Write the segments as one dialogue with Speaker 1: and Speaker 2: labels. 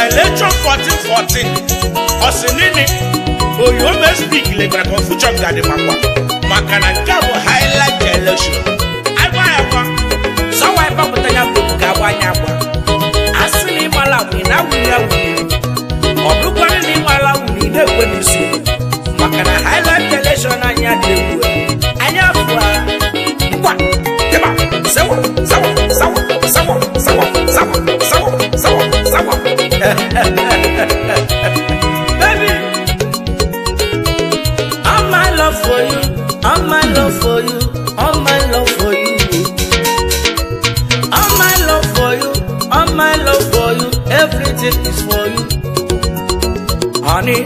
Speaker 1: Election 14 Osinini Oyo me speak like a confusion gadi makwa makana kabo highlight election agba so why papa tanya buka wanya kwa asini mala wina obrukwa ni mala wini de kwenisi makana highlight election anya dewu anya kwa keba sawa baby, all my love for you, all my love for you, all my love for you, all my love for you, all my love for you, everything is for you. Honey,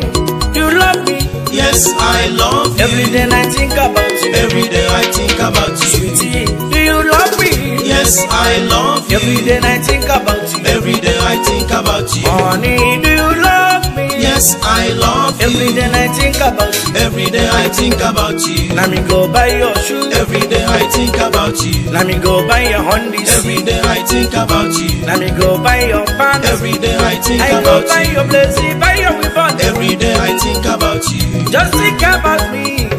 Speaker 1: you love me.
Speaker 2: Yes, I love you.
Speaker 1: Every day I think about you.
Speaker 2: Every day I think about you.
Speaker 1: Sweetie, do you love me?
Speaker 2: Yes, I love you.
Speaker 1: Every day I think about you.
Speaker 2: Every day I think about you.
Speaker 1: Honey, do you love me?
Speaker 2: Yes, I love you.
Speaker 1: Every day I think about you.
Speaker 2: Every day I think about you.
Speaker 1: Let me go buy your shoes.
Speaker 2: Every day I think about you.
Speaker 1: Let me go buy your Hondas.
Speaker 2: Every day I think about you.
Speaker 1: Let me go buy your pants.
Speaker 2: Every day I think
Speaker 1: I
Speaker 2: about
Speaker 1: go buy
Speaker 2: you.
Speaker 1: your blazer, buy your weapon.
Speaker 2: Every day I think about you.
Speaker 1: Just think about me.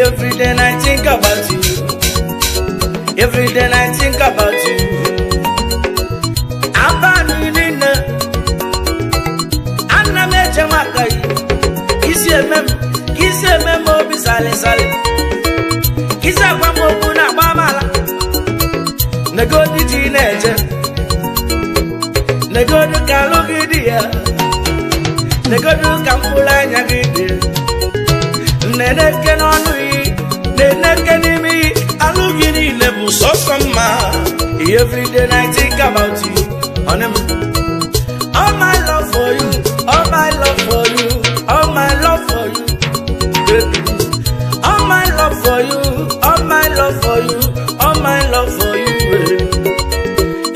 Speaker 1: Every day I think about you. Every day I think about you. Abaninina Anna mecha makai Kisi emem obi sale Kisa kwa mobu na bamala Negodi teenager Negodi kalugidia Negodi kampula nyagidi Neneke nonui Neneke nimi Alugini lebu sosama. Every day I think about you. All my love for you. All my love for you. All my love for you. Baby. All my love for you. All my love for you. All my love for you.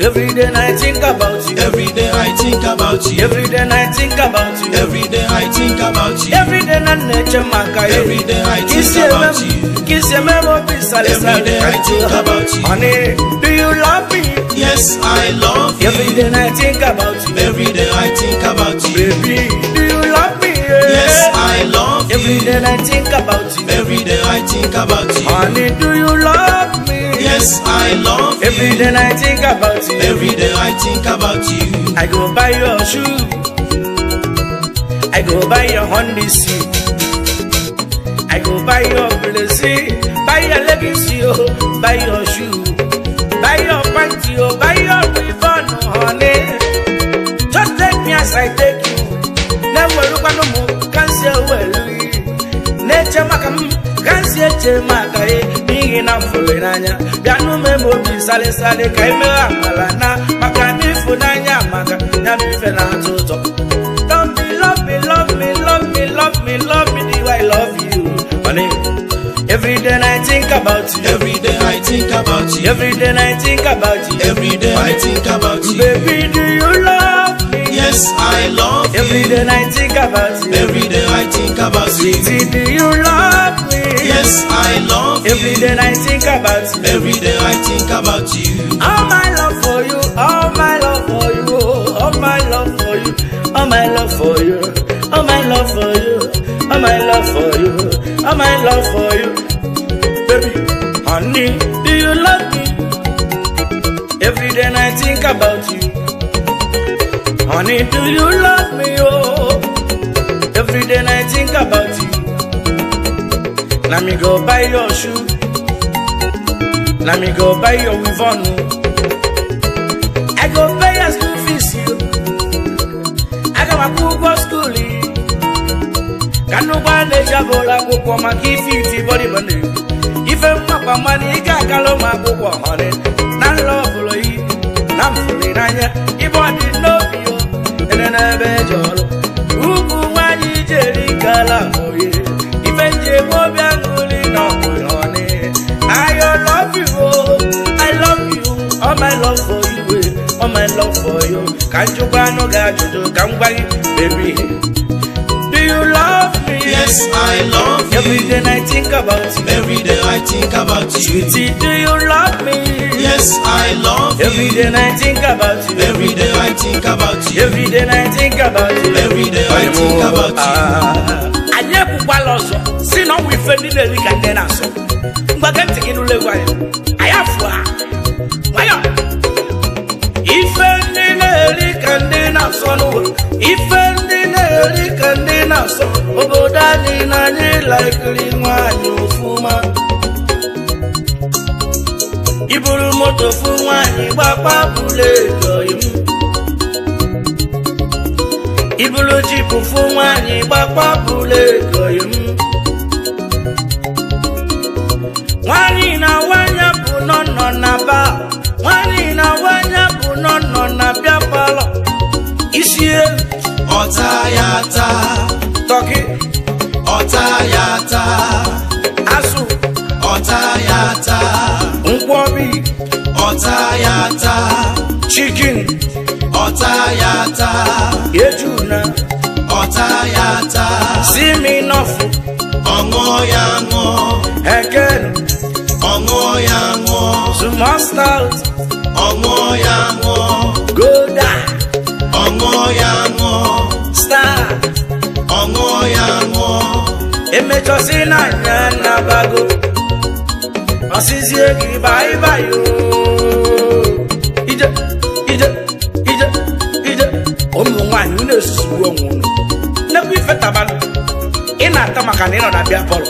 Speaker 1: Every day I think about you.
Speaker 2: Every day I think about you.
Speaker 1: Every day I think about you.
Speaker 2: Every day I think about you.
Speaker 1: Every day I nature makai.
Speaker 2: Every day I think about you.
Speaker 1: Kiss your memory,
Speaker 2: Every day I think about you.
Speaker 1: Honey, do you love me?
Speaker 2: Yes, I love you.
Speaker 1: Every day I think about you.
Speaker 2: Every day I think about you.
Speaker 1: Baby, do you love me?
Speaker 2: Yes, I love you.
Speaker 1: Every day I think about you.
Speaker 2: Every day I think about you.
Speaker 1: Honey, do you love me?
Speaker 2: Yes, I love you.
Speaker 1: Every day I think about you.
Speaker 2: Every day I think about you.
Speaker 1: I go buy your shoe. I go buy your Hondas. I go buy your blazer, buy your leggings, buy your shoe, buy your panty, buy your ribbon, honey. Just take me as I take you. Never look at no more, can't say well. Nature makam, can't say makae, being enough for Nanya. Ganu memo be sale kaimera malana, makani funanya maka, Yami Fernando. Don't be love me, love me, love me, love me, love me, the way I love you. Every day I think about you.
Speaker 2: Every day I think about you.
Speaker 1: Every day I think about you.
Speaker 2: Every day I think about you.
Speaker 1: Baby, do you love me?
Speaker 2: Yes, I love you.
Speaker 1: Every day I think about you.
Speaker 2: Every day I think about you.
Speaker 1: Sweetie, do you love me?
Speaker 2: Yes, I love you.
Speaker 1: Every day I think about you.
Speaker 2: Every day I think about you.
Speaker 1: All my love for you. All my love for you. All my love for you. All my love for you. All my love for you. All my love for you. All my love for you. Baby, honey, do you love me? Every day I think about you. Honey, do you love me? Oh, every day I think about you. Let me go buy your shoe. Let me go buy your weavon. I go pay your school fees. I got my cool go schooling. Can no one let you go like go for my key body money. If I'm not money, you can't call my go on it. Not love you, not fully Nanya. If I didn't know you, and then I bet you. Who want you, Jerry Calamoye? If I did what I'm going on it, I love you, I love you, all my love for you, all my love for you. Can't you buy no gadget, come back, baby? Do you love me?
Speaker 2: Yes, I love you.
Speaker 1: Every day I think about you.
Speaker 2: Every day I think about you.
Speaker 1: Sweetie, do you love me?
Speaker 2: Yes, I love
Speaker 1: Every
Speaker 2: you.
Speaker 1: day I think about you.
Speaker 2: Every day I think about you.
Speaker 1: Every day I think about you.
Speaker 2: Every day I think about you.
Speaker 1: Anye kukwaloso, si no we fendi le lika ndena so. Mbagati kinule wayo. Ayafwa. Wayo. Ifendi le lika ndena so no. Ifendi le lika ndena so. Obodani na ni like lingwanyo fuma. Iburu moto fumwani bapa buleto yimu. Ibulu jipu fumwani bapa buleto yimu. Wani na wanya punono na ba. Wani na wanya punono na biapalo. Isiye
Speaker 2: Otayata,
Speaker 1: toki
Speaker 2: Otayata,
Speaker 1: asu
Speaker 2: Otayata,
Speaker 1: nkwobi
Speaker 2: Otayata,
Speaker 1: chicken
Speaker 2: Otayata,
Speaker 1: ejuna
Speaker 2: Otayata,
Speaker 1: simi nofu
Speaker 2: Ongoyango,
Speaker 1: again
Speaker 2: Ongoyango,
Speaker 1: small stout
Speaker 2: Ongoyango,
Speaker 1: goda
Speaker 2: Ongoyango,
Speaker 1: star
Speaker 2: Ongoyango,
Speaker 1: emechosi na nyana bago osisi egi bye bye yo ije omu nwanyi na-esusu onwunu nekwa ife tabanụ ị na-ata maka na ị nọ na bịa pọlọ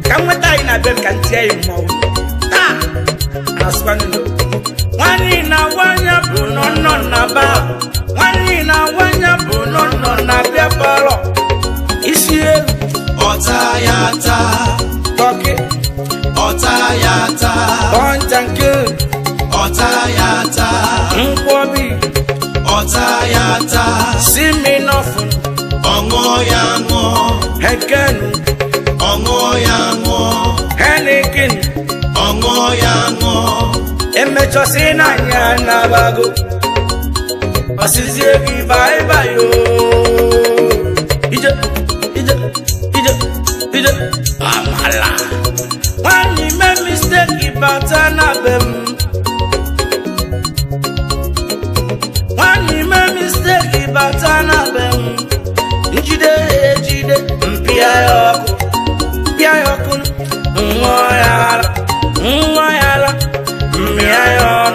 Speaker 1: ka m nweta anyị na be m ka ntie ya mmọnwụ taa asụkwanụ nwanyi na nwanya bụ nọ na ba nwanyi na nwanya bụ nọ na bịa pọlọ isi elu
Speaker 2: Otayata,
Speaker 1: tọki
Speaker 2: Otayata,
Speaker 1: kọntanke
Speaker 2: Otayata,
Speaker 1: nkwobi
Speaker 2: Otayata,
Speaker 1: siminofu
Speaker 2: Ongoyango,
Speaker 1: hekenu
Speaker 2: Ongoyango,
Speaker 1: henikin
Speaker 2: Ongoyango,
Speaker 1: emechosi na nyana bago osisi egi baibayo ije amala nwanyi me mistake bata na bem nwanyi me mistake bata na bem njide mpia yoku nwoyala mmia yon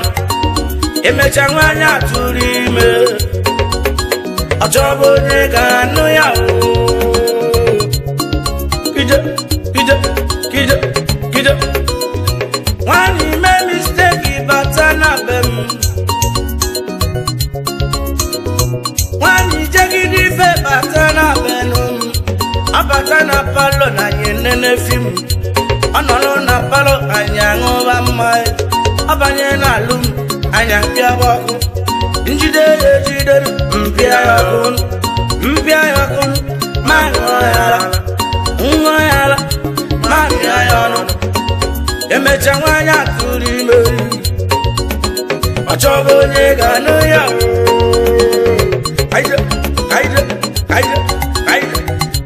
Speaker 1: emecha nwanya atụrụ ime ọchọbụ onye ga-anụ ya kije nwanyi me mistake bata na bem nwanyi jegide ife bata na benum abata na palo na nyenene fim ọnọrọ na palo anyị aṅụba mmanya ọbanye na alụm anyị apịa ọkụ njide ya ejide mpịa ya ọkụ ma nwa ya ala ma mịa ya ọnụ emecha nwanyị atụrụ ime ọ chọba onye ga-anụ ya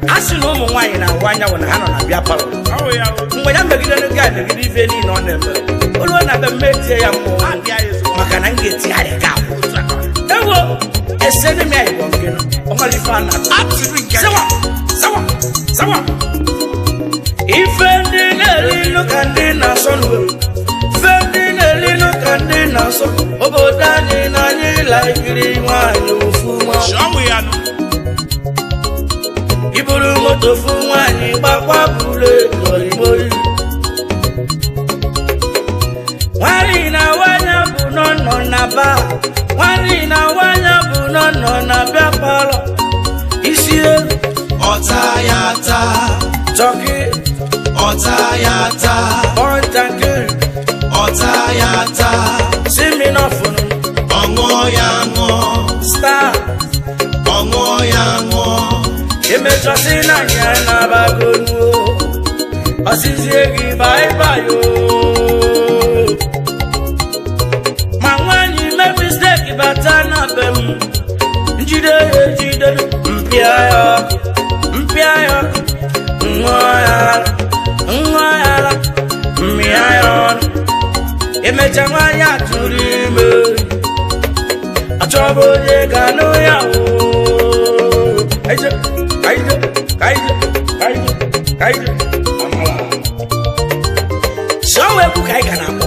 Speaker 1: a sị na ụmụ nwaanyị na-awa anyanwụ na ha nọ na bịa palọ mgbe ya megidere gị megide ife niile ọ na-eme olu na be mme tie ya mmụọ maka na m ga-eti ya ga akwụ ewo esene m ya igbo nke ọmara ife a na sawa ife ndị na-eri ka ndị na-asọ n'uwe ife ndị na-eri ka ndị na-asọ obodo anyị na anyị laikiri nwaanyị ofuma iburu moto fu nwaanyị gbakwa buru ego imori nwaanyị na nwanya bụ nọ na ba nwaanyị na nwanya bụ nọ na bịa palọ isi elu
Speaker 2: Otayata,
Speaker 1: tọki
Speaker 2: Otayata,
Speaker 1: kọntankiri
Speaker 2: Otayata,
Speaker 1: siminofunu
Speaker 2: Ongoyango,
Speaker 1: star
Speaker 2: Ongoyango,
Speaker 1: emechosi na nya na bagonu osisi egi baibayo ma nwanyi me mistake bata na bem njide mpịa ya ọkụ Ngoyala, miayon. Emechangwanya turime. Achobo ye gano ya o. Kaijo. Amala. Sowe ku kai kana mo.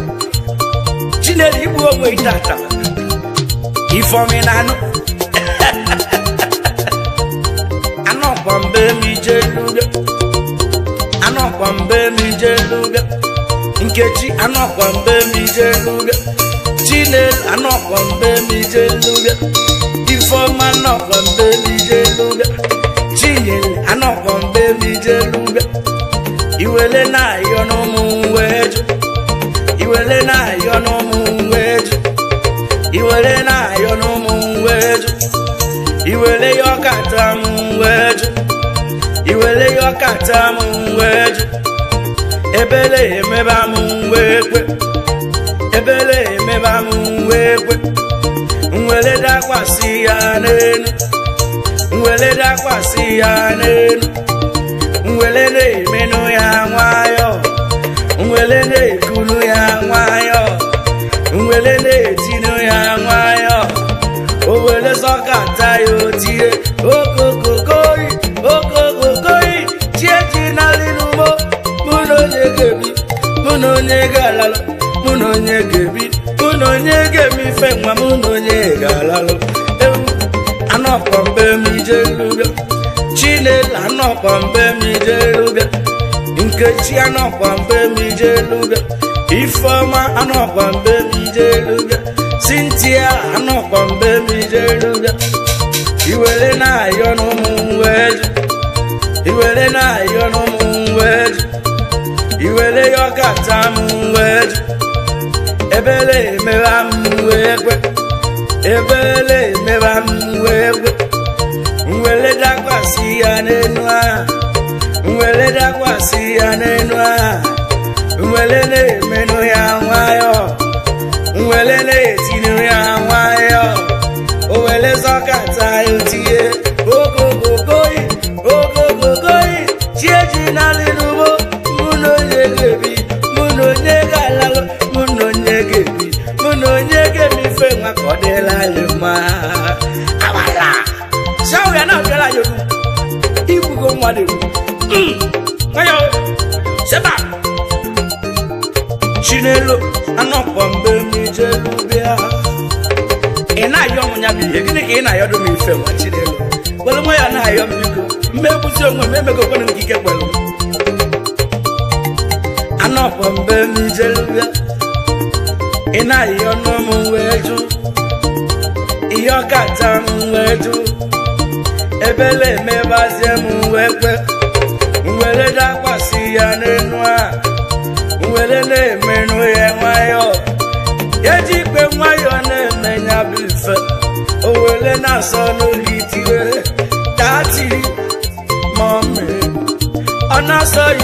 Speaker 1: Chineli ibu onwe itata. Ifomi nanu. Anọkwambe mi jeluga. Anọkwambe mi jeluga. Nkechi anọkwambe mi jeluga. Chinel anọkwambe mi jeluga. Ifoma anọkwambe mi jeluga. Chinel anọkwambe mi jeluga. Iwele na yono mu weju. Iwele na yono mu weju. Iwele na yono mu weju. Iwele yokata mu weju. Iwele yokata mu weju. Ebele emeba mu wekwe. Ebele emeba mu wekwe. Nwele dakwasi ya nenu. Nwele dakwasi ya nenu. Nwele ne menu ya nwayo. Nwele ne kunu ya nwayo. Nwele ne tinu ya nwayo. Owele sokata yo tie. Okokokoi. Okokokoi. Chiechi na linumo. Muno nyegebi. Muno nyegalalo. Muno nyegebi. Muno nyegemi fenwa. Muno nyegalalo. Anọkwambe mi jeluga. Chinel anọkwambe mi jeluga. Nkechi anọkwambe mi jeluga. Ifeoma anọkwambe mi jeluga. Cynthia anọkwambe mi jeluga. Iwele na yono mu weju. Iwele na yono mu weju. Iwele yokata mu weju. Ebele meba mu wekwe. Ebele meba mu wekwe. Nwele dakwasi ya nenwa. Nwele dakwasi ya nenwa. Nwele ne menu ya nwayo. Nwele ne tinu ya nwayo. Owele sokata yotie. Okokokoi. Okokokoi. Chiechi na linubo. Muno nyegebi. Muno nyegalalo. Muno nyegebi. Muno nyegemi fenwa kodela lema. Awala. Shawu ya na ogala yoru. Ibugo mwade. Ngayo. Seba. Chinelo anọkwambe mi jelubia. Ina yo munya bi gini ke ina yo do mi fenwa Chinelo. Wele mo ya na yo biko. Mmebusi onwe memego kono nkike kwelu. Anọkwambe mi jelubia. Ina yo no mu weju. Iyo kata mu weju. Ebele mebazie mu wekwe. Nwele dakwasi ya nenwa. Nwele ne menu ye nwayo. Yejikwe nwayo ne menya bife. Owele na sonu gitiwe. Tati mami. Ona soyi.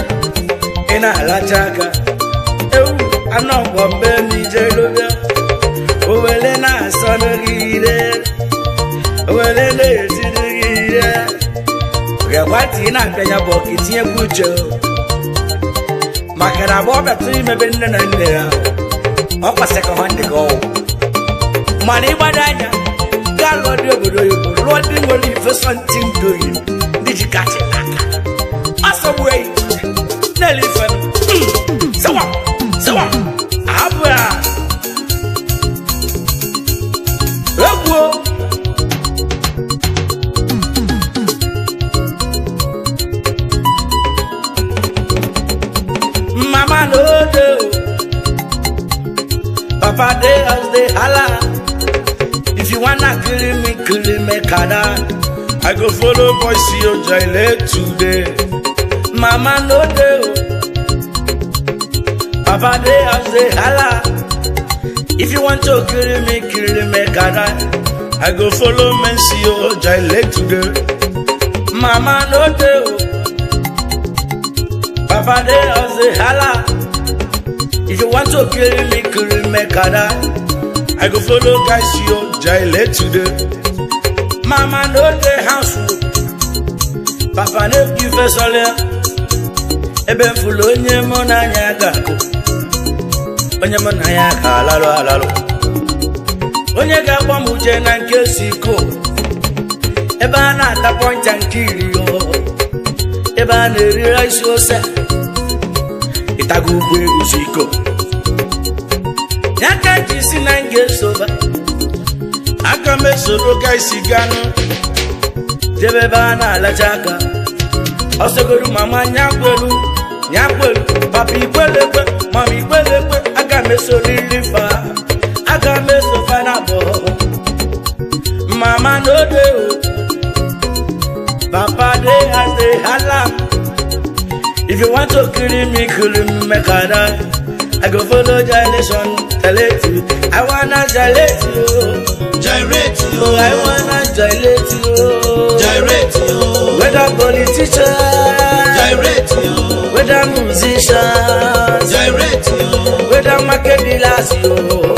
Speaker 1: Ina lachaka. Anọkwambe mi jeluga. Owele na sonu gire. Owele ne tinu gire. Wati na penya boki tinye bucho. Makara bobe tu mebe nne na nne ya. Okwa second hand go. Mani badanya. Galo di obodo yobo. Lodi ngoli first team doing. Diji kati laka. Aso way. Nelly fan. Sawa. Sawa. Abra. Egwo. Mama no do. Papa they as they holla. If you wanna kill me, kada. I go follow boy see your jail today. Mama no do. Papa they as they holla. If you want to kill me, kada. I go follow men see your jail today. Mama no do. Papa they as they holla. If you want to kill me, kada. I go follow guys your jail today. Mama no the house. Papa no give us all. ebe mfụlụ onye mụ n'anya ga-akụ onye mụ na ya ga-alalụ alalụ onye ga-agba m uje na nke siko ebe a na-ata pọncha nke iri ebe a na-eri rice ose ịtago ugwu egwu siko ya ka ji si na nga esoba aka m esoro ga isi ganụ jebe ebe a na-alacha aka ọsọgoro mama nyakwelu papa ikwelekwe mama ikwelekwe aka m esoriri fa aka m esofa na bụ mama n'ode papa dey as dey hala if you want to kill me make I die I go follow gyration gyrate you I wanna gyrate you
Speaker 2: Gyrate you,
Speaker 1: I wanna gyrate you
Speaker 2: gyrate you,
Speaker 1: whether politician
Speaker 2: gyrate you,
Speaker 1: whether musicians
Speaker 2: gyrate you,
Speaker 1: whether market dealers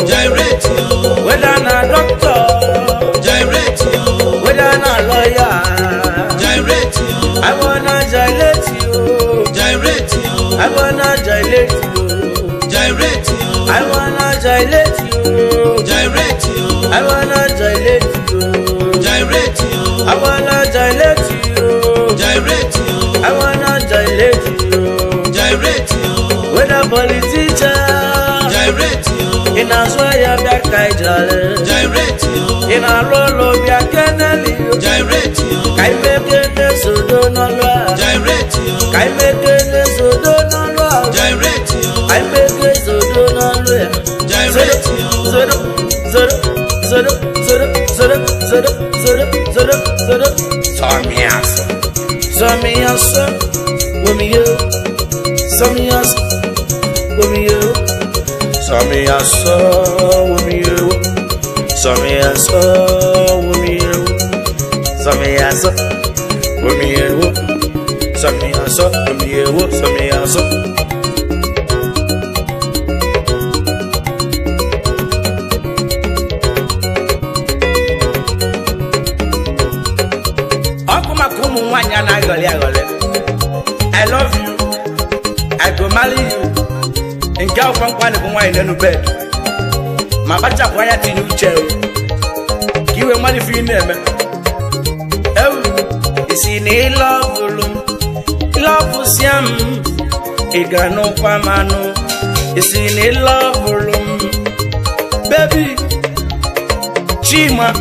Speaker 2: gyrate you,
Speaker 1: whether na doctor
Speaker 2: gyrate you,
Speaker 1: whether na lawyer
Speaker 2: gyrate you,
Speaker 1: I wanna gyrate you
Speaker 2: gyrate you,
Speaker 1: I wanna gyrate you
Speaker 2: gyrate you,
Speaker 1: I wanna gyrate you
Speaker 2: gyrate you,
Speaker 1: I wanna gyrate you
Speaker 2: gyrate you,
Speaker 1: I wanna gyrate you
Speaker 2: gyrate you,
Speaker 1: I wanna gyrate you
Speaker 2: gyrate you,
Speaker 1: whether politician
Speaker 2: gyrate you,
Speaker 1: in Azwaya Biakai Jale
Speaker 2: gyrate you,
Speaker 1: in a rolo Biakanali
Speaker 2: gyrate you,
Speaker 1: I make it so do not
Speaker 2: gyrate you,
Speaker 1: I make it so do not
Speaker 2: gyrate you,
Speaker 1: I make it so do not
Speaker 2: gyrate you,
Speaker 1: I love you. I go marry you. And girl from Kwana in bed. My bacha quiet in your chair. Give a money for your name. Oh, it's in a love Siam. It got no pamano. It's in a love room. Baby, Chima.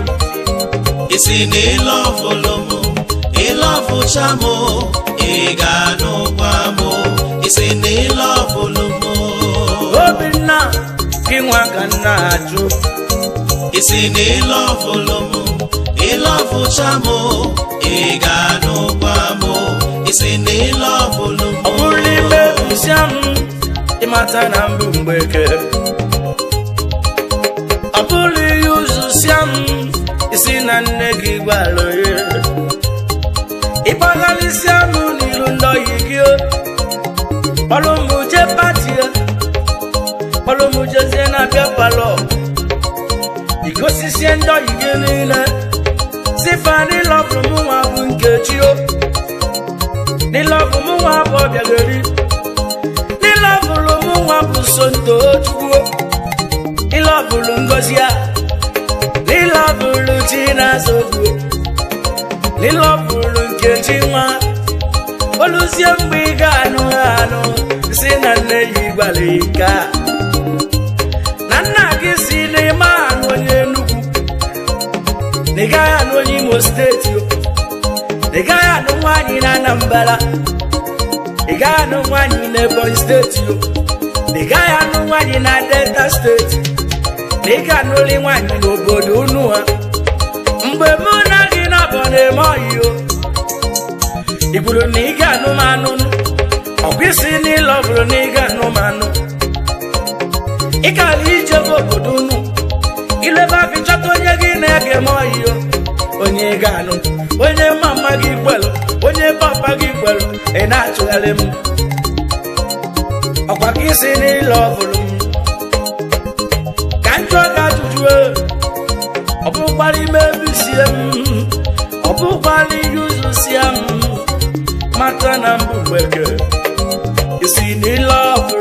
Speaker 2: It's in a love volume. Ilọfụ chamo ịga n'ụkwamo isi n'ịlọfụ lumo
Speaker 1: Obinna gị nwa ka nna ajụ
Speaker 2: isi n'ịlọfụ lumo ịlọfụ chamo ịga n'ụkwamo isi n'ịlọfụ lumo
Speaker 1: ọ bụrụ n'ime bụsịa m ịmata na mbụ mgbeke ọ bụrụ ihe ụzụ sịa m isi na nne gị gwalụ ya ịgbagalịsị anụ n'iru ndị oyi gị kpọrọmuje pati kpọrọmujezie na-abịa palọ igosisie ndị oyi gị niile sifa n'ịlọfụrụ m nwa bụ Nkechi n'ịlọfụrụ m nwa bụ Ọbịageri n'ịlọfụrụ m nwa bụ Sontochukwu n'ịlọfụrụ Ngozi a n'ịlọfụrụ Chinazọgwu n'ịlọfụrụ Nkechi nwa oluzie mgbe ị ga-anụ anụ si na nne ya ịgwara ike na nna gị si n'ime anụ onye Enugu na ị gaghị anụ onye Imo steeti na ị gaghị anụ nwaanyị na Anambra ị gaghị anụ nwaanyị na Ebonyi steeti na ị gaghị anụ nwaanyị na Delta steeti na ị ga-anụli nwaanyị n'obodo unu ha mgbe mụ na gị na-abọ na-eme ọyị ị kwuru na ị ga-anụ m anụ ọgwụ isi n'ịlọfụrụ na ị ga-anụ m anụ ị gara ijebe obodo unu ilebe afọ chọta onye gị na-ege m ọyị onye ga-anụ onye mama gị kwelu onye papa gị kwelu ị na-achụgharị m ọkwa ka isi n'ịlọfụrụ m ka njọ ga-ajụjụ ọ bụkwara ime ebisie m ọ bụkwara ihe ụzụ sie m mata na mbụ mgbeke isi ni love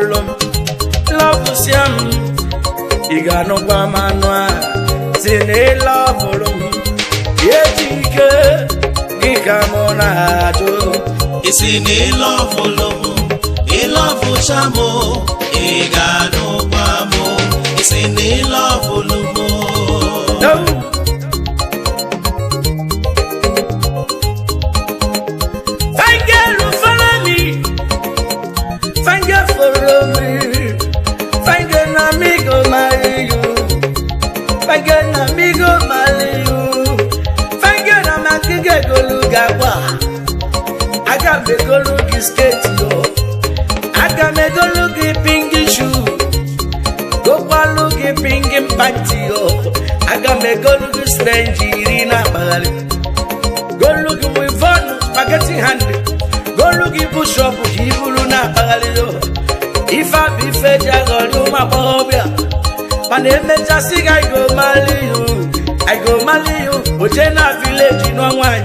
Speaker 1: love siam igano kwa manwa sini love yejike gikamona jo
Speaker 2: isi ni love love chamo igano kwa mo isi ni love
Speaker 1: no. Follow me. Find an amigo, marry you. Find an amigo, marry you. Find an amigo, go look at what. I got me go look his skate, yo. I got me go look at pinky shoe. Go look at pinky panty, yo. I got me go look at Slengy, go look at with fun, spaghetti handy. Go look at push up, Hibuluna Paraleo. If I be fed, I go to my phobia. My name is Jessica, I go marry you. I go marry you. Ojena village, you know why.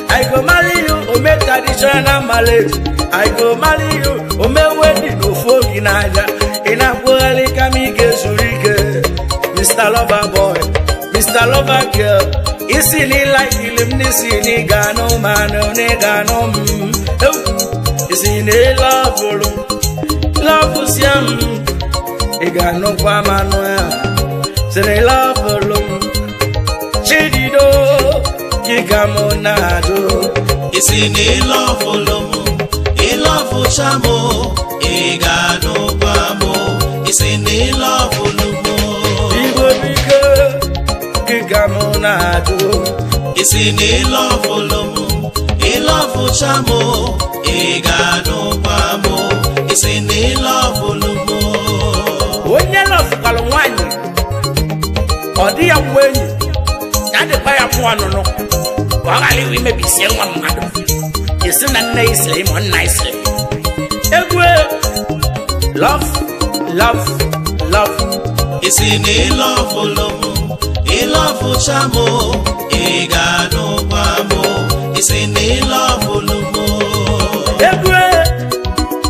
Speaker 1: I go marry you. Ome traditional marriage. I go marry you. Ome wedding, no folk in Aja. In a poorly kamike surike. Mr. Lover boy, Mr. Lover girl. Is in it like this in it, no man, no nigga, no. Is in it love. Love siam igano kwa manwa sene love alone chidido kikamonado
Speaker 2: isini love love chamo igano kwa mo isini love
Speaker 1: ibo bika kikamonado
Speaker 2: isini love love chamo igano kwa mo isini love
Speaker 1: onye love kalonwanyi odi ya mwenyi na de pa ya puano no wagali wi mebi se nwa mmado isina na isle mo nicely egwe love
Speaker 2: isini love love chamo igano kwamo isini love
Speaker 1: egwe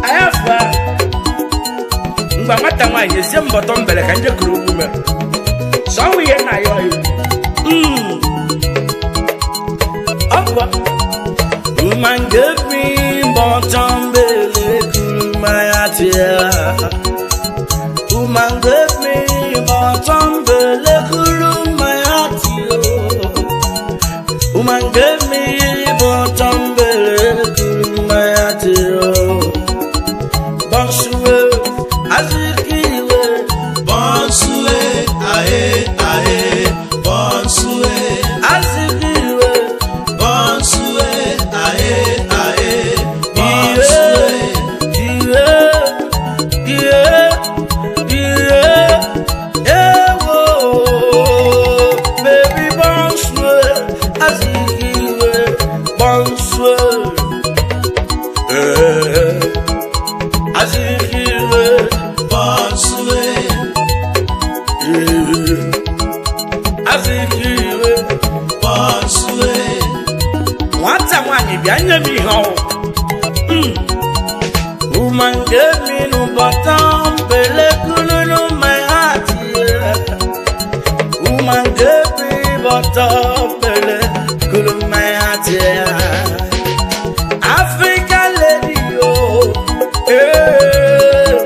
Speaker 1: ayafa ngwamata nwa yesi mboto mbele ka nje kuru ume so we na yo akwa woman give me bottom belly kuru mayatia woman give me bottom belly kuru mayatia woman give me bottom belly kuru mayatia bonsoir azikiwe
Speaker 2: bonsoir ae bonsoir
Speaker 1: azikiwe
Speaker 2: bonsoir ae
Speaker 1: bonsoir baby bonsoir azikiwe bonsoir azikiwe azikiwe
Speaker 2: bonsoir
Speaker 1: wata mwani bianye mi ho woman gave me no bottom bele kulu no my heart yeah. Woman gave me bottom bele kulu my heart yeah. African lady oh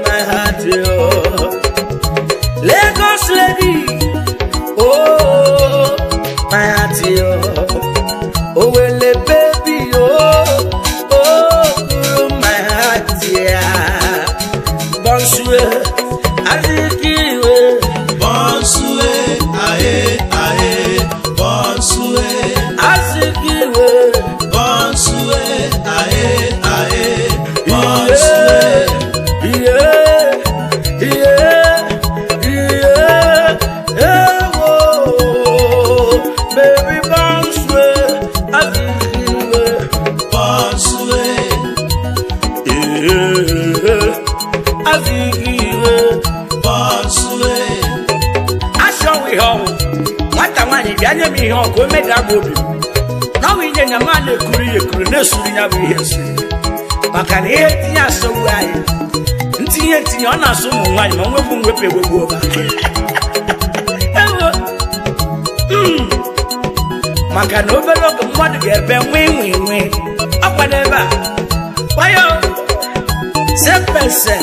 Speaker 1: my heart oh Lagos lady oh my heart oh well baby oh my heart yeah. Bonsoir azikiwe
Speaker 2: bonsoir ae bonsoir
Speaker 1: azikiwe
Speaker 2: bonsoir ae
Speaker 1: bonsoir oh baby bonsoir azikiwe
Speaker 2: bonsoir
Speaker 1: azikiwe
Speaker 2: bonsoir
Speaker 1: asho we ho wata nwani bianye mi ho ko mega gobi na we nyenya ma na ekuru na suru nya bi hesi maka na ihe tinye asọgbu anyị ntinye ọ na-asụ ụmụ nwaanyị ma nwepụ nwepụ egbogbo maka na obere oge mmadụ ga-ebe nwe ọkwado ebe a kwayo sepese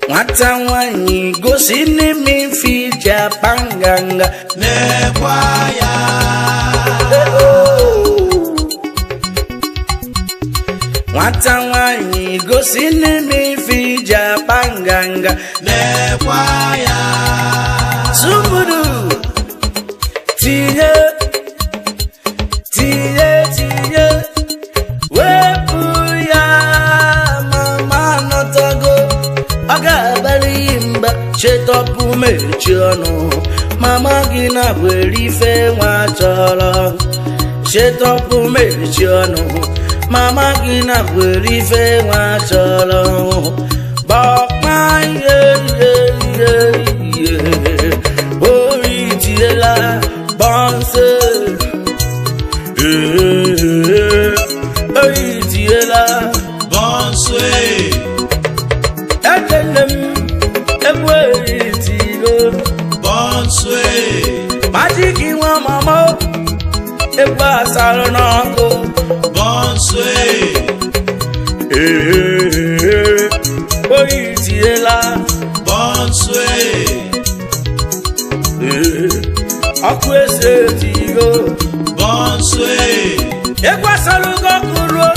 Speaker 1: nwata nwanyị gosi n'ime fije panganga
Speaker 2: nekwa ya
Speaker 1: nwata nwanyị gosi n'ime fije panganga
Speaker 2: nekwa ya
Speaker 1: sumudu tinye wepụ ya mama nọtago ọ ga-abalị mba chetọpụ mechi ọnụ mama gị na-abụrụ ife nwa chọrọ chetọpụ mechi ọnụ mama gị na-abụrụ ife nwa chọrọ bọkpa ihe ori tiela bọnse ori tiela
Speaker 2: bọnsue
Speaker 1: ekelem ebue tiro
Speaker 2: bọnsue
Speaker 1: magic nwa mama egbe asara n'ọkụ
Speaker 2: bọnsue
Speaker 1: oyi tiela
Speaker 2: bọnsue
Speaker 1: ọkụ eze tiro
Speaker 2: bọnsue
Speaker 1: egbe asara ụgọ kụruo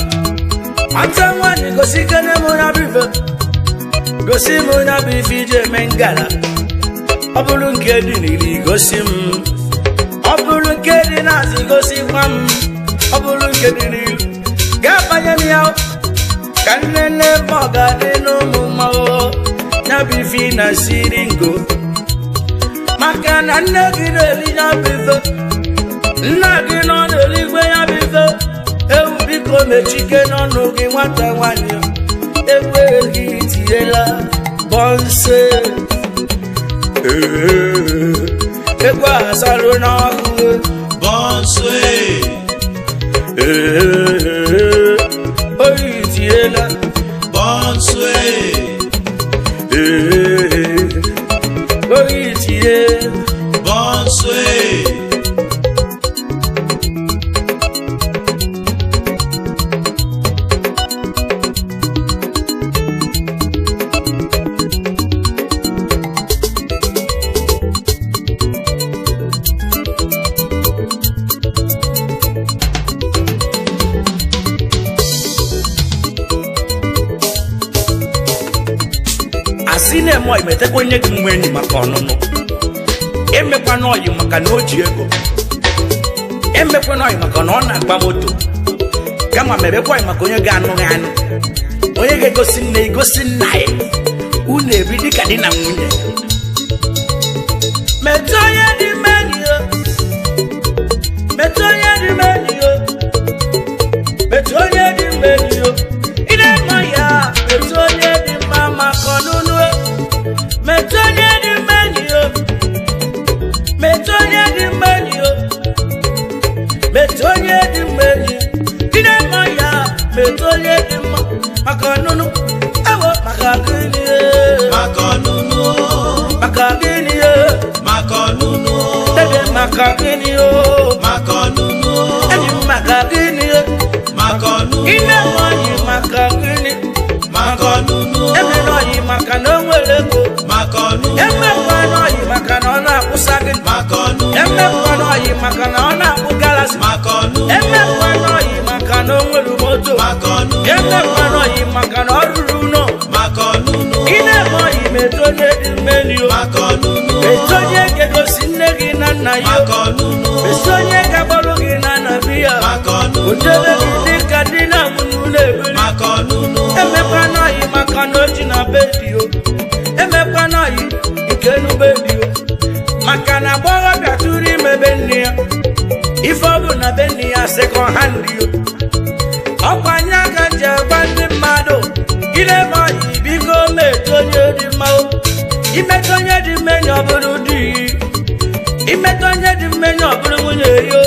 Speaker 1: ata nwanyị gosi kene mụ na bife gosi m onye bụ ife ije eme ngala ọ bụrụ nke dị n'iri gosi m ọ bụrụ nke dị n'azụ gosi nwa m ọ bụrụ nke dị n'ilu ga-abanye m ya ka nnenne m ọ ga-adị n'ụmụ mmanwụ ya bụ ife na siri ngo maka na nne gị na-eri ya bụ ife nna gị nọ n'eluigwe ya bụ ife ewu biko mechike n'ọnụ gị nwata nwanyị egbe gị tiela bọnse egbe asarụ n'ọkụ
Speaker 2: bọnsue
Speaker 1: oyi tiela
Speaker 2: bọnsue
Speaker 1: oyi tie
Speaker 2: bọnsue
Speaker 1: asị na-eme ọyị metekwa onye gị nwe enyi maka ọnụnụ emekwa n'ọyị maka na o ji ego emekwa n'ọyị maka na ọ na-agba moto kama mebekwa ọyị maka onye ga-anụghị anụ onye ga-egosi nne igosi nna ya unu ebi dịka di na nwunye metụ onye dị meni o metụ onye dị meni o metụ onye dị meni o ị na-eme ya metụ onye dị mma maka ọnụnụ metụ onye dị meni o metụ onye dị meni o metụ onye dị meni ị na-eme ya metụ onye dị mma maka ọnụnụ ewo maka gịnị
Speaker 2: maka ọnụnụ
Speaker 1: maka gịnị
Speaker 2: maka ọnụnụ
Speaker 1: ebe maka gịnị
Speaker 2: maka ọnụnụ
Speaker 1: enyi m maka gịnị
Speaker 2: maka ọnụnụ
Speaker 1: ime nwanyị maka gịnị
Speaker 2: maka ọnụnụ
Speaker 1: eme n'ọyị maka na o nwere ego
Speaker 2: maka ọnụnụ
Speaker 1: emekwa n'ọyị maka na ọ na-akwụsa gị
Speaker 2: maka ọnụnụ
Speaker 1: emekwa n'ọyị maka na ọ na-akpụ galasị
Speaker 2: maka ọnụnụ
Speaker 1: emekwa n'ọyị maka na o nwere moto
Speaker 2: maka ọnụnụ
Speaker 1: emekwa n'ọyị maka na ọ rụrụ ụlọ
Speaker 2: maka ọnụnụ
Speaker 1: ị na-eme ọyị metụ onye dị mmeni o
Speaker 2: maka ọnụnụ
Speaker 1: metụ onye ga-egosi nne gị na nna ya
Speaker 2: maka ọnụnụ
Speaker 1: metụ onye ga-agbarụ gị na nnabi ya
Speaker 2: maka ọnụnụ
Speaker 1: odebe gị dịka di na nwunye ụlọ ebiri
Speaker 2: maka ọnụnụ
Speaker 1: emekwa n'ọyị maka na o ji na bedio emekwa n'ọyị nke nube dio maka na agbọghọbịa tụrụ ime be nne ya ife ọ bụ na be nne ya sekọnd hand yo ọkwa anya ka ji agba ndị mmadụ ilebe ọyị biko metụ onye dị mma imetonye dị mmenye ọbụrụ di imetonye dị mmenye ọbụrụ nwunye yo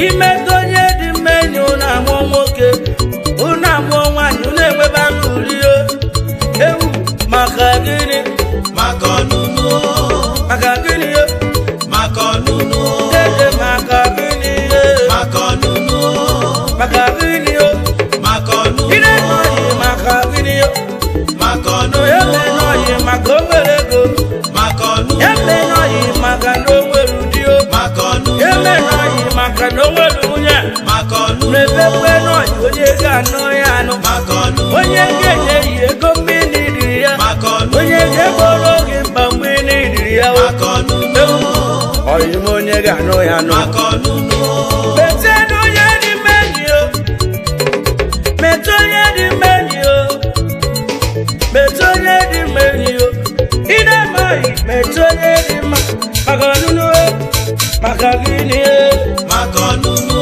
Speaker 1: imetonye dị mmenye ụnụ amụọ nwoke ụnụ amụọ nwaanyị ụnụ enwebara uri yo ewu maka gịnị
Speaker 2: maka ọnụnụ
Speaker 1: maka gịnị yo
Speaker 2: maka ọnụnụ
Speaker 1: dede maka gịnị yo
Speaker 2: maka ọnụnụ
Speaker 1: maka gịnị yo
Speaker 2: maka ọnụnụ
Speaker 1: ire nọyị maka gịnị yo
Speaker 2: maka ọnụnụ
Speaker 1: eme nọyị maka onwere ego
Speaker 2: maka ọnụnụ
Speaker 1: eme nọyị maka na onwere ụdị yo
Speaker 2: maka ọnụnụ
Speaker 1: eme nọyị maka na onwere nwunye
Speaker 2: maka ọnụnụ
Speaker 1: na-ebekwe nọyị onye ga-anụ ya anụ
Speaker 2: maka ọnụnụ
Speaker 1: onye ga-enye ya ego mgbe ị na-ediri ya
Speaker 2: maka ọnụnụ
Speaker 1: onye ga-egboro oge mkpa mgbe ị na-ediri ya
Speaker 2: maka ọnụnụ
Speaker 1: ọyị m onye ga-anụ ya anụ
Speaker 2: maka ọnụnụ
Speaker 1: metụ onye dị mmenyi o metụ onye dị mmenyi o metụ onye dị mmenyi o ị na-amaghị metụ onye dị mma maka ọnụnụ o maka gịnị o
Speaker 2: maka ọnụnụ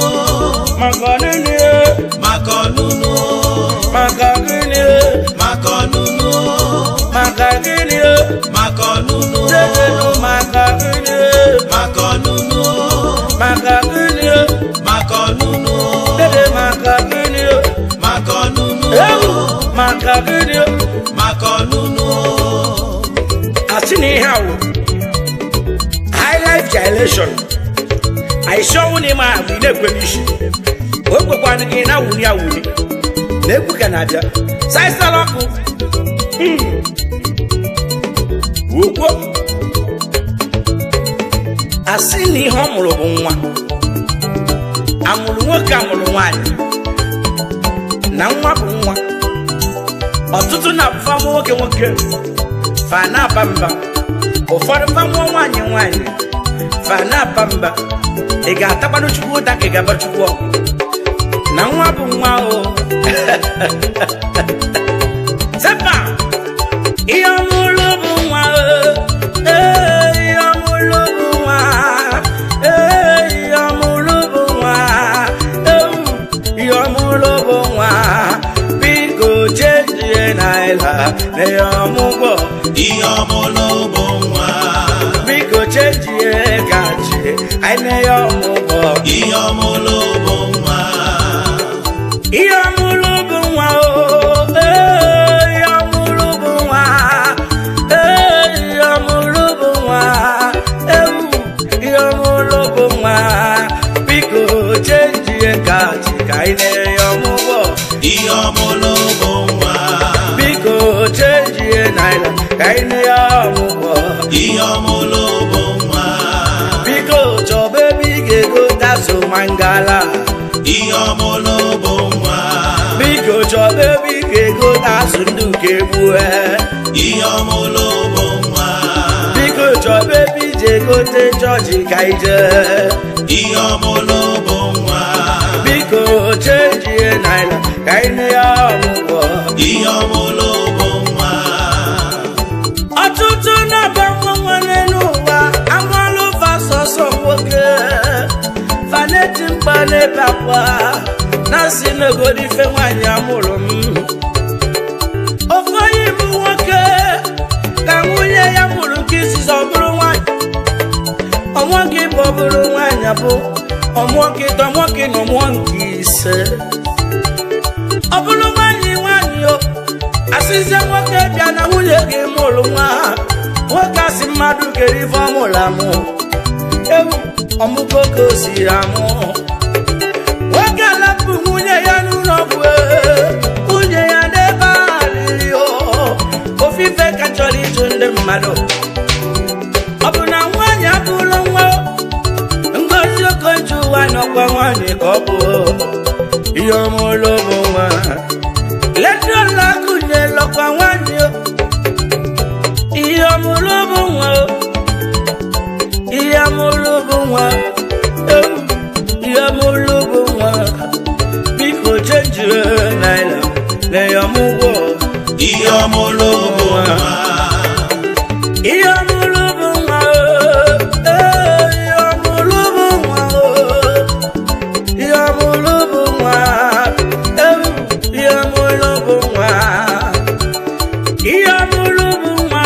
Speaker 1: maka ọnụnụ o
Speaker 2: maka ọnụnụ
Speaker 1: maka gịnị o
Speaker 2: maka ọnụnụ
Speaker 1: maka gịnị o
Speaker 2: maka ọnụnụ
Speaker 1: dedenụ maka gịnị o
Speaker 2: maka ọnụnụ
Speaker 1: maka gịnị o
Speaker 2: maka ọnụnụ
Speaker 1: dede maka gịnị o
Speaker 2: maka ọnụnụ
Speaker 1: ewu maka gịnị o
Speaker 2: maka ọnụnụ
Speaker 1: asị na ihe awụ high life dilation aịsọwụ n'ime ahụ ị na-ekwe n'isi o kwekwanụ gị na wuli awuli na-ekwu ka na-abịa saịsala ọkụ wokwo asị na ihe ọ mụrụ bụ nwa amụrụ nwoke amụrụ nwaanyị na nwa bụ nwa ọtụtụ na-abụfa nwoke nwoke fa na-aba mba ụfọdụ mba mụọ nwaanyị nwaanyị fa na-aba mba ị ga-atakwanụ chukwu ụta ka ị ga-aba chukwu ọgụ na nwa bụ nwa o sepa ihe ọmụlụ bụ nwa ihe ọmụlụ bụ nwa ihe ọmụlụ bụ nwa ihe ọmụlụ bụ nwa biko chejie naira na ihe ọmụgwọ
Speaker 2: ihe ọmụlụ bụ nwa
Speaker 1: biko chejie gachi anyị na ihe ọmụgwọ
Speaker 2: ihe ọmụlụ bụ nwa
Speaker 1: ihe ọmụlụ bụ nwa o ihe ọmụlụ bụ nwa ihe ọmụlụ bụ nwa ewu ihe ọmụlụ bụ nwa biko chejie gachi ka anyị na ihe ọmụgwọ
Speaker 2: ihe ọmụlụ bụ nwa
Speaker 1: biko chejie naira ka anyị na ihe ọmụgwọ
Speaker 2: ihe ọmụlụ bụ nwa
Speaker 1: biko chọba ebe ị ga-egota so mangala
Speaker 2: ihe ọmụlụ bụ nwa
Speaker 1: biko chọba ebe ị ga-egota so ndị uke gbue
Speaker 2: ihe ọmụlụ bụ nwa
Speaker 1: biko chọba ebe iji egote chọọchị ka ije
Speaker 2: ihe ọmụlụ bụ nwa
Speaker 1: biko chejie naira ka anyị na ya ọmụgwọ
Speaker 2: ihe ọmụlụ bụ nwa
Speaker 1: ọtụtụ na-aba nwa nwanne n'ụwa amalụ vasọsọ nwoke faneti mkpa n'ebe akwa na si n'ogodo ife nwaanyị amụrụ m ofoyi bụ nwoke ka nwunye ya mụrụ nke izizi ọ bụrụ nwaanyị ọmụọ gị bụ ọ bụrụ nwaanyị bụ ọmụọ gị dọmụọ gị na ọmụọ nke ise ọ bụrụ nwaanyị nwaanyị o asịzie nwoke bịa na nwunye gị mụrụ nwa nwoke asị mmadụ kere ife ọmụrụ amụ ewu ọmụgo ka o siri amụ nwoke alapụ nwunye ya n'ụlọ ọgwụ nwunye ya n'ebe a riri ofufe ka chọrọ ịjụ ndị mmadụ ọ bụ na nwaanyị abụrụ nwa ngozi okoji ụwa nọkwa nwaanyị ka ọ bụ ihe ọmụlụ bụ nwa lediola gụnye lọkwa nwaanyị ihe ọmụlụ bụ nwa ihe ọmụlụ bụ nwa ihe ọmụlụ bụ nwa biko chejie naira na ya ọmụgwọ
Speaker 2: ihe ọmụlụ bụ nwa
Speaker 1: ihe ọmụlụ bụ nwa ihe ọmụlụ bụ nwa ihe ọmụlụ bụ nwa ihe ọmụlụ bụ nwa ihe ọmụlụ bụ nwa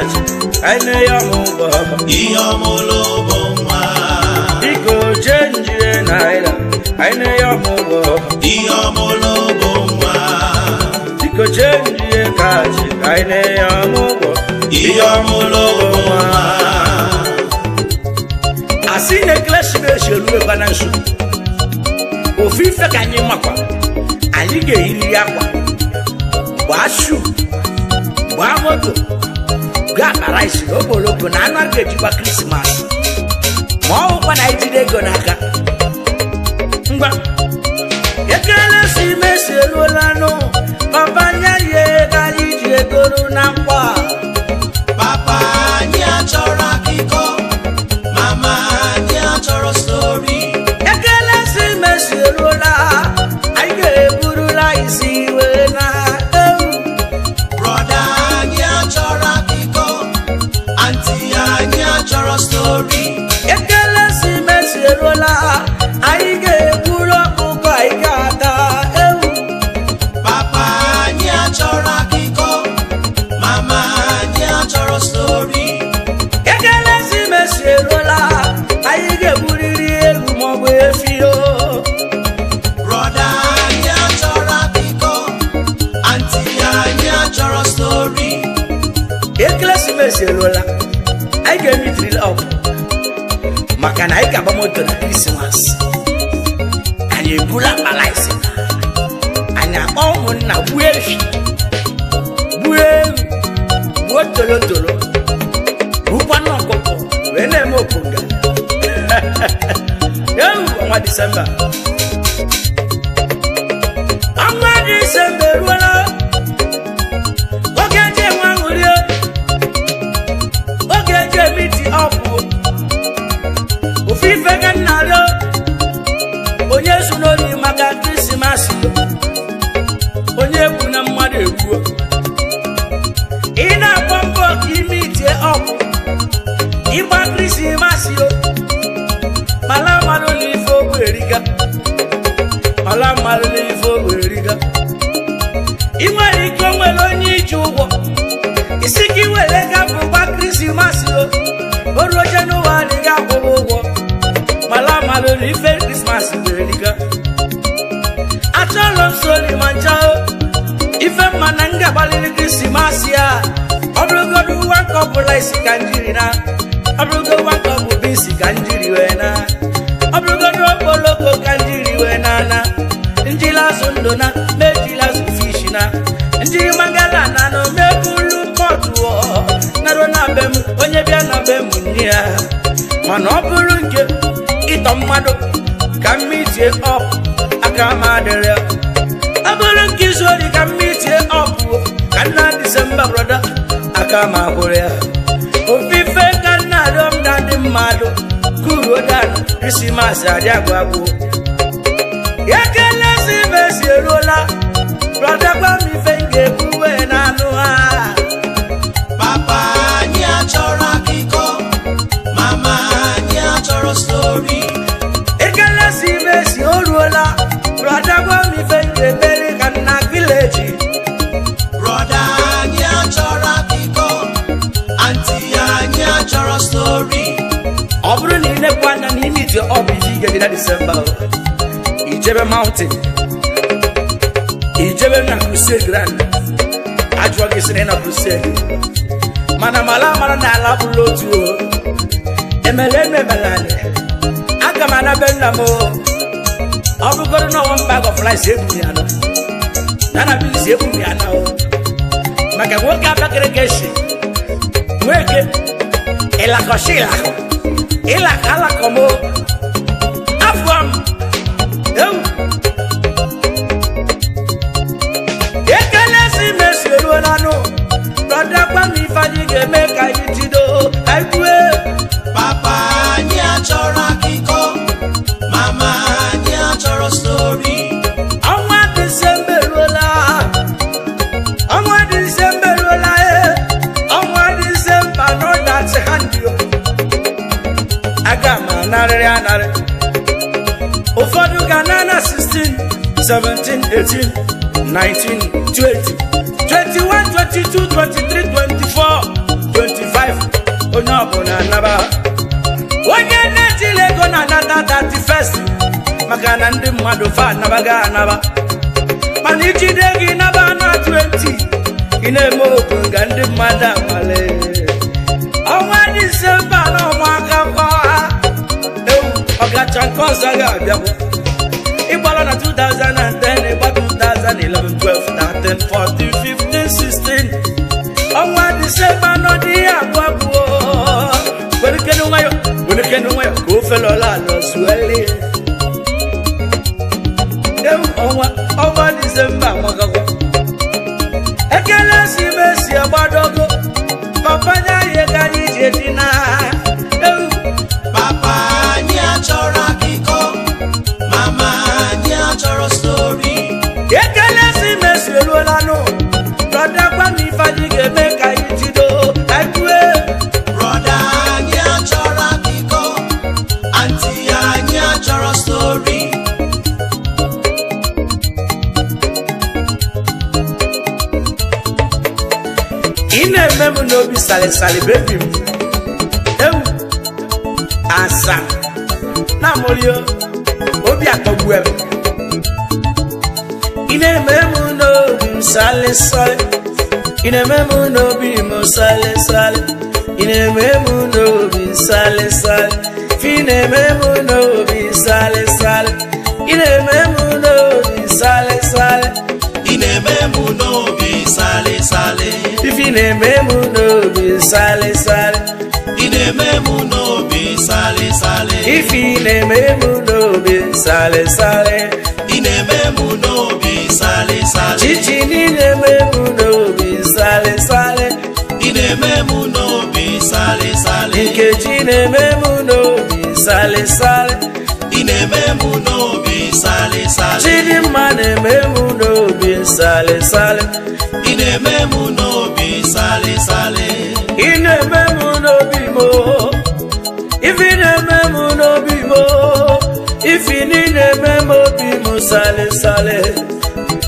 Speaker 1: kachi aine ya mugo
Speaker 2: ihe ọmụlụbụ nwa
Speaker 1: biko chenjie naira aine ya mugo
Speaker 2: ihe ọmụlụbụ nwa
Speaker 1: biko chenjie kachi aine ya mugo
Speaker 2: ihe ọmụlụbụ nwa
Speaker 1: asine klasibe shelu banansu ofife kanyi makwa anyị ga-eyiri akwa gbaa shu gbaa moto gaa kpara isi n'okpoloko na anụ a ga-ejikwa krismas ma ọ bụkwa na ijide ego n'aka ngwa ekelesi eruola nụ papa nya ya ego anyị ji egoro na nkwa
Speaker 2: papa anyị achọrọ akụkọ mama anyị achọrọ stori
Speaker 1: ekelesi eruola anyị ga-eburula isi wee na
Speaker 2: brọda anyị achọrọ akụkọ anti anyị achọrọ stori
Speaker 1: ekelesi eruola anyị ga-eburu ọkụkọ anyị ga-ata ewu
Speaker 2: papa anyị achọrọ akụkọ mama anyị achọrọ stori
Speaker 1: ekelesi eruola anyị ga-eburiri ewu maọbụ efi o
Speaker 2: brọda anyị achọrọ akụkọ anti anyị achọrọ stori
Speaker 1: ekelesi eruola anyị ga-emitiri ọkụ maka na anyị ga-agba moto na krismas anyị ebula akpala isi anyị akpọ ụmụnna gbuo efi gbuo ewu gbuo tolotolo gbukwanụ ọkụkọ wee na-eme okonga ewu ọnwa disemba eruola oge eji enwe aṅụrị oge eji emiti ọpụ ofufe ga nnarịọ onye so n'ori maka krismas onye egwu na mmadụ egbuo ị na-akpọ mbọ ka ime itie ọpụ ịgba krismas o mala mmalụ n'ife ogbe eriga mala mmalụ n'ife ogbe eriga ị nwere ike o nwere onye iji ụgwọ isi gị were gafụgba krismas o ruo jenụwarị ga-akwụghị ụgwọ mala mmalụ n'ife krismas eriga achọrọ m sori ma nchao ife mma na m ga-agbalịrị krismas ya ọ bụrụgodu ụwa nke ọbụla isi ka njiri na ọ bụrụgo ụwa nke ọbụ bụ isi ka njiri wee na ọ bụrụgodu okpoloko ka njiri wee na njiri azụ ndụ na mejiri azụ fishi na njiri mangala na no mebulu mọtụ narụ na be m onye bịa na be m nne ya mana ọ bụrụ nke ịtọ mmadụ ka mmitie ọp aka ma adịrị ya ọ bụrụ nke izu ori ka mmitie ọpụ ka nna disemba brọda aka ma gwụrụ ya ofufe ka nna arịọm na ndị mmadụ kuru danụ krismas adị agwụ agwụ ekelesi eruola brọda gwa m ife m ga-ebu wee na anụ ha
Speaker 2: papa anyị achọrọ akụkọ mama anyị achọrọ stori
Speaker 1: ekelesi oruola brọda gwa m ife m ga-emeri ka nna vileji
Speaker 2: brọda anyị achọrọ akụkọ anti anyị achọrọ stori
Speaker 1: ọ bụrụ na ị na-ekwu anya na imiti ọbụ ife ige dị na disemba ijebe mountain ijebe na crusade grand ajụọ gị sị na ị na crusade mana mara amara na ala bụrụ otu o emere ememela anyị aga m anabe nna m ọ bụgoro na ọnwa bag of rice egbumi anọ na na bilis egbumi anọ maka nwoke Abakaliki si nweke ịlakọshi ịlakọ alakọmo afọ m ewu ekelesi eruola nụ brọda gwa m ife anyị ga-eme ka anyị jido anyị kwue
Speaker 2: papa anyị achọrọ akụkọ mama anyị achọrọ stori
Speaker 1: ọnwa disemba eruola ọnwa disemba eruola ọnwa disemba nọdati handio aga m anarị ụfọdụ ga na 16 17 18 19 20 21 22 23 24 25 maka na ndị mmadụ fa nabaga anaba mana ijide gị naba na 20 ị na-eme okwu nga ndị mmadụ amale ọnwa Disemba na ọmụaka mkpa ewu ọkacha nke ọzọ ga-abịabụ ịgbara na 2010 ịgba 2011 12 13 14 15 16 ọnwa Disemba nọ dị ya agbagbuo were kenu nwayọ ka ofe lọla alọ sueli ewu ọnwa Disemba nwagagwa ekele si mesi agbadogo papa nya ihe ka anyị ji edina ewu
Speaker 2: papa anyị achọrọ akụkọ mama anyị achọrọ story
Speaker 1: ekele si mesi eruola nụ brọda gwa m ife anyị ga-eme ka anyị jido aikue
Speaker 2: brọda anyị achọrọ akụkọ anti anyị achọrọ story
Speaker 1: ị na-eme m n'obi salịsalị bebi m ewu asa na amụrio obi atọgbue m ị na-eme m n'obi m salịsalị ị na-eme m n'obi m salịsalị ị na-eme m n'obi salịsalị ị na-eme m n'obi salịsalị ị na-eme m n'obi salịsalị
Speaker 2: ị na-eme m n'obi salịsalị
Speaker 1: ifi na-eme m n'obi salịsalị
Speaker 2: ị na-eme m n'obi salịsalị
Speaker 1: ifi na-eme m n'obi salịsalị
Speaker 2: ị na-eme m n'obi salịsalị
Speaker 1: chichi na-eme m n'obi salịsalị
Speaker 2: ị na-eme m n'obi salịsalị
Speaker 1: Nkechi na-eme m n'obi salịsalị
Speaker 2: ị na-eme m n'obi salịsalị
Speaker 1: Chidimma na-eme m n'obi salịsalị
Speaker 2: ị na-eme m n'obi salịsalị
Speaker 1: ị na-eme m n'obi mo ifi na-eme m n'obi mo ifi na-eme m obi m salịsalị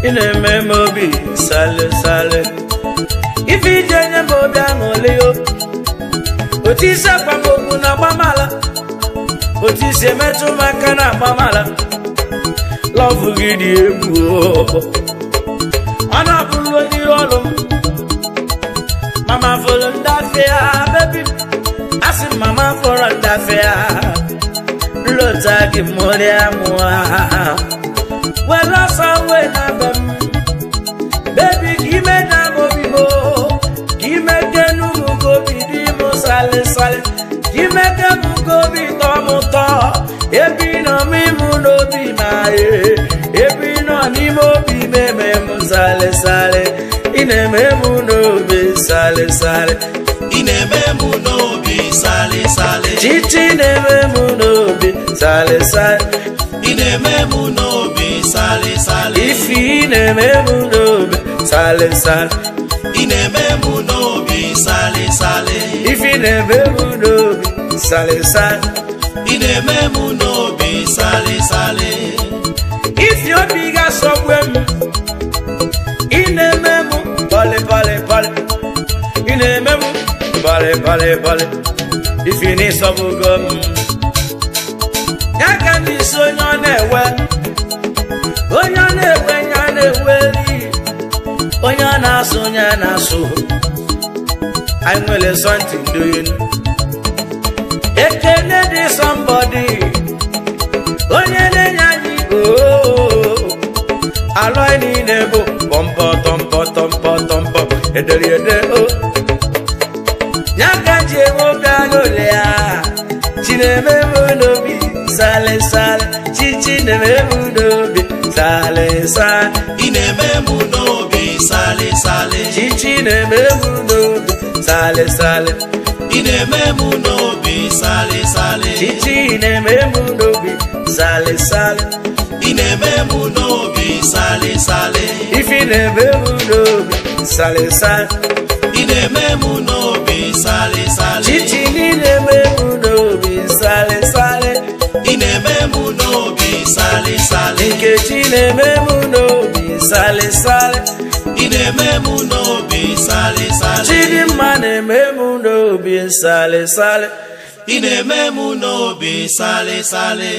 Speaker 1: ị na-eme m obi salịsalị ifi jenye m obi aṅụrị o otu isi akwa m okwu na agbamala otu isi emetụ m aka na agbamala lọvụ gị dị egwu ọ na-abụrụ onye ọrụ m mama fọrọ ndafe ya bebi asị mama fọrọ ndafe ya nlọta gị mụrị amụa were ọsọ wee na be m bebi ka ime na obi mo ka ime kenu m gobi dị m salịsalị ka ime kenu gobi tọ m ụtọ ebe ị nọ m ịmụ n'obi ma ebe ị nọ n'ime obi m eme m salịsalị ị na-eme m n'obi salịsalị
Speaker 2: ị na-eme m n'obi salịsalị
Speaker 1: chichi na-eme m n'obi salịsalị
Speaker 2: ị na-eme m n'obi salịsalị
Speaker 1: ifi na-eme m n'obi salịsalị
Speaker 2: ị na-eme m n'obi salịsalị
Speaker 1: ifi na-eme m n'obi salịsalị
Speaker 2: ị na-eme m n'obi salịsalị
Speaker 1: ifi obi ga-asọgbu m ị na-eme m bọlị bọlị bọlị ị na-eme m bọlị bọlị bọlị ifi na-ịsọgbugo m ya ka ndị isi onye ọ na-ewe onye ọ na-ewe ya na-eweri onye ọ na-asụ onye a na-asụ anyị nwere something doing ekene dị somebody onye na-enye anyị alụị niile bụ pọmpọ tọmpọ tọmpọ tọmpọ ederede o ya ka ji enwe obi anụle ya chi na-eme m n'obi salịsalị chichi na-eme m n'obi salịsalị
Speaker 2: ị na-eme m n'obi salịsalị
Speaker 1: chichi na-eme m n'obi salịsalị
Speaker 2: ị na-eme m n'obi salịsalị
Speaker 1: chichi na-eme m n'obi salịsalị
Speaker 2: ị na-eme m n'obi salịsalị
Speaker 1: ifi na-eme m n'obi salịsalị
Speaker 2: ị na-eme m n'obi salịsalị
Speaker 1: chichi na-eme m n'obi salịsalị
Speaker 2: ị na-eme m n'obi salịsalị
Speaker 1: Nkechi na-eme m n'obi salịsalị
Speaker 2: ị na-eme m n'obi salịsalị
Speaker 1: Chidimma na-eme m n'obi salịsalị
Speaker 2: ị na-eme m n'obi salịsalị